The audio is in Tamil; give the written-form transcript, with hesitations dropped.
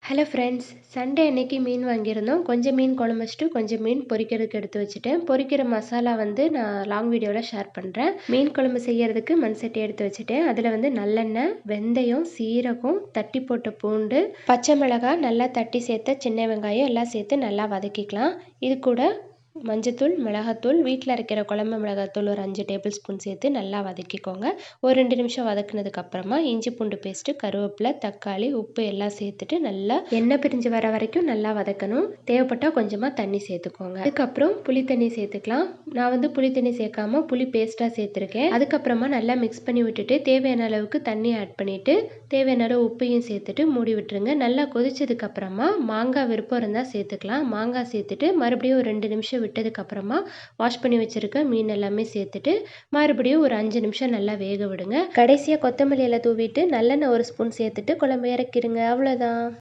ஹலோ ஃப்ரெண்ட்ஸ், சண்டே அன்னைக்கு மீன் வாங்கியிருந்தோம். கொஞ்சம் மீன் குழம்பு வச்சுட்டு கொஞ்சம் மீன் பொரிக்கிறதுக்கு எடுத்து வச்சுட்டேன். பொரிக்கிற மசாலா நான் லாங் வீடியோவில் ஷேர் பண்ணுறேன். மீன் குழம்பு செய்யறதுக்கு மண் சட்டி எடுத்து வச்சுட்டேன். அதில் நல்லெண்ணெய், வெந்தயம், சீரகம், தட்டி போட்ட பூண்டு, பச்சை மிளகாய், நல்லா தட்டி சேர்த்த சின்ன வெங்காயம் எல்லாம் சேர்த்து நல்லா வதக்கிக்கலாம். இது கூட மஞ்சத்தூள், மிளகாத்தூள், வீட்டில் அரைக்கிற குழம்பு மிளகாத்தூள் ஒரு 5 டேபிள் ஸ்பூன் சேர்த்து நல்லா வதக்கிக்கோங்க. ஒரு 2 நிமிஷம் வதக்குனதுக்கப்புறமா இஞ்சி பூண்டு பேஸ்ட்டு, கருவேப்பிலை, தக்காளி, உப்பு எல்லாம் சேர்த்துட்டு நல்லா எண்ணெய் பிரிஞ்சு வர வரைக்கும் நல்லா வதக்கணும். தேவைப்பட்டால் கொஞ்சமாக தண்ணி சேர்த்துக்கோங்க. அதுக்கப்புறம் புளி தண்ணி சேர்த்துக்கலாம். நான் புளி தண்ணி சேர்க்காம புளி பேஸ்ட்டாக சேர்த்துருக்கேன். அதுக்கப்புறமா நல்லா மிக்ஸ் பண்ணி விட்டுட்டு தேவையான அளவுக்கு தண்ணி ஆட் பண்ணிவிட்டு தேவையான அளவு உப்பையும் சேர்த்துட்டு மூடி விட்டுருங்க. நல்லா கொதிச்சதுக்கப்புறமா மாங்காய் விருப்பம் இருந்தால் சேர்த்துக்கலாம். மாங்காய் சேர்த்துட்டு மறுபடியும் ஒரு 2 நிமிஷம் விட்டதுக்கப்புறமா வாஷ் பண்ணி வச்சுருக்க மீன் எல்லாமே சேர்த்துட்டு மறுபடியும் ஒரு 5 நிமிஷம் நல்லா வேக விடுங்க. கடைசியாக கொத்தமல்லி இலை தூவிட்டு நல்லெண்ணெய் ஒரு ஸ்பூன் சேர்த்துட்டு குழம்பு இறக்கிடுங்க. அவ்வளோதான்.